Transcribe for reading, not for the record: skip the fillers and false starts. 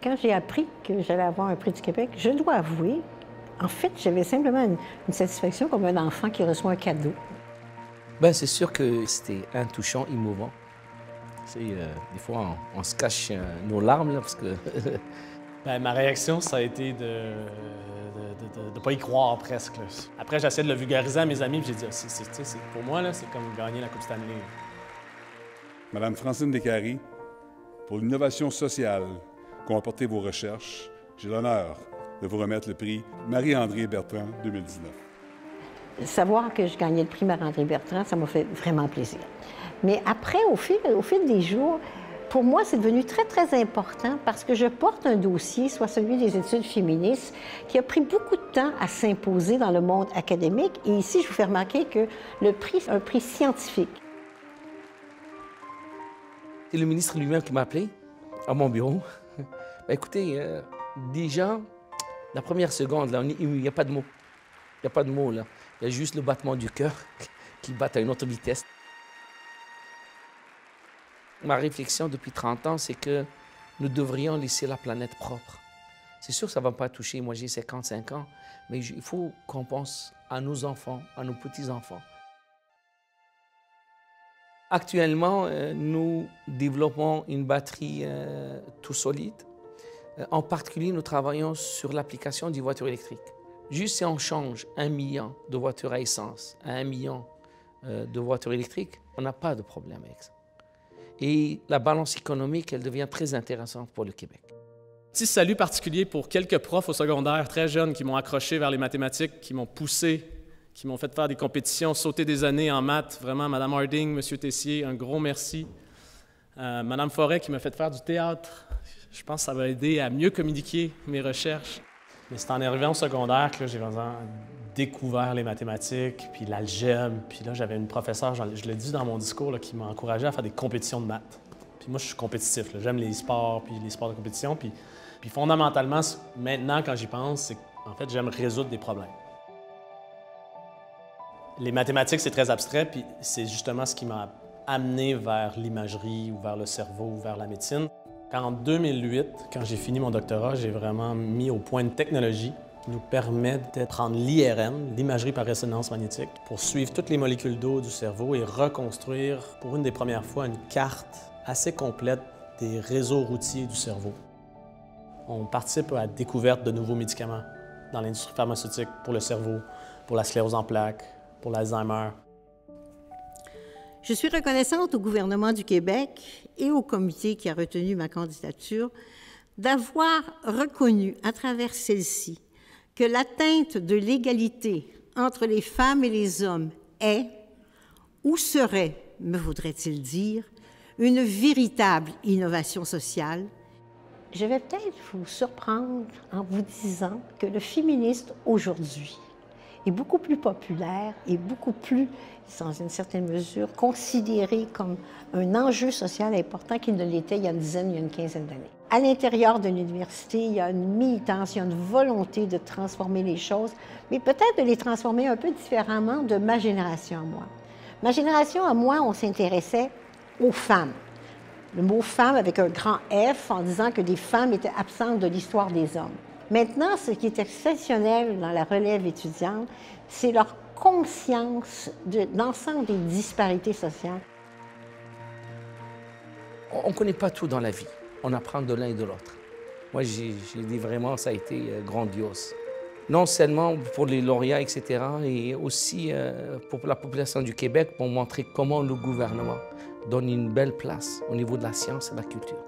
Quand j'ai appris que j'allais avoir un prix du Québec, je dois avouer, en fait, j'avais simplement une satisfaction comme un enfant qui reçoit un cadeau. Ben, c'est sûr que c'était touchant, émouvant. Des fois, on se cache nos larmes, là, parce que... Ben, ma réaction, ça a été de ne pas y croire, presque. Là. Après, j'essaie de le vulgariser à mes amis, puis j'ai dit, pour moi, là, c'est comme gagner la Coupe Stanley. Madame Francine Descaries, pour l'innovation sociale qu'ont apporté vos recherches, j'ai l'honneur de vous remettre le prix Marie-André Bertrand 2019. Savoir que je gagnais le prix Marie-André Bertrand, ça m'a fait vraiment plaisir. Mais après, au fil des jours, pour moi, c'est devenu très, très important parce que je porte un dossier, soit celui des études féministes, qui a pris beaucoup de temps à s'imposer dans le monde académique. Et ici, je vous fais remarquer que le prix, c'est un prix scientifique. C'est le ministre lui-même qui m'a appelé à mon bureau. Ben, écoutez, déjà, la première seconde, là, il n'y a pas de mots. Il n'y a pas de mots, là. Il y a juste le battement du cœur qui bat à une autre vitesse. Ma réflexion depuis 30 ans, c'est que nous devrions laisser la planète propre. C'est sûr que ça ne va pas toucher, moi j'ai 55 ans, mais il faut qu'on pense à nos enfants, à nos petits-enfants. Actuellement, nous développons une batterie tout solide. En particulier, nous travaillons sur l'application des voitures électriques. Juste si on change 1 million de voitures à essence à 1 million de voitures électriques, on n'a pas de problème avec ça. Et la balance économique, elle devient très intéressante pour le Québec. Petit salut particulier pour quelques profs au secondaire très jeunes qui m'ont accroché vers les mathématiques, qui m'ont poussé, qui m'ont fait faire des compétitions, sauter des années en maths. Vraiment, Mme Harding, M. Tessier, un gros merci. Mme Forêt qui m'a fait faire du théâtre. Je pense que ça va aider à mieux communiquer mes recherches. Mais c'est en arrivant au secondaire que j'ai vraiment découvert les mathématiques, puis l'algèbre. Puis là, j'avais une professeure, je l'ai dit dans mon discours, là, qui m'a encouragé à faire des compétitions de maths. Puis moi, je suis compétitif. J'aime les sports, puis les sports de compétition. Puis fondamentalement, maintenant, quand j'y pense, c'est qu'en fait, j'aime résoudre des problèmes. Les mathématiques, c'est très abstrait, puis c'est justement ce qui m'a amené vers l'imagerie, ou vers le cerveau, ou vers la médecine. En 2008, quand j'ai fini mon doctorat, j'ai vraiment mis au point une technologie qui nous permet de prendre l'IRM, l'imagerie par résonance magnétique, pour suivre toutes les molécules d'eau du cerveau et reconstruire, pour une des premières fois, une carte assez complète des réseaux routiers du cerveau. On participe à la découverte de nouveaux médicaments dans l'industrie pharmaceutique pour le cerveau, pour la sclérose en plaques, pour l'Alzheimer. Je suis reconnaissante au gouvernement du Québec et au comité qui a retenu ma candidature d'avoir reconnu à travers celle-ci que l'atteinte de l'égalité entre les femmes et les hommes est, ou serait, me vaudrait-il dire, une véritable innovation sociale. Je vais peut-être vous surprendre en vous disant que le féministe aujourd'hui est beaucoup plus populaire et beaucoup plus, dans une certaine mesure, considéré comme un enjeu social important qu'il ne l'était il y a une quinzaine d'années. À l'intérieur de l'université, il y a une militance, il y a une volonté de transformer les choses, mais peut-être de les transformer un peu différemment de ma génération à moi. Ma génération à moi, on s'intéressait aux femmes. Le mot « femme » avec un grand F en disant que des femmes étaient absentes de l'histoire des hommes. Maintenant, ce qui est exceptionnel dans la relève étudiante, c'est leur conscience de l'ensemble des disparités sociales. On ne connaît pas tout dans la vie. On apprend de l'un et de l'autre. Moi, j'ai dit vraiment, ça a été grandiose. Non seulement pour les lauréats, etc., et aussi pour la population du Québec, pour montrer comment le gouvernement donne une belle place au niveau de la science et de la culture.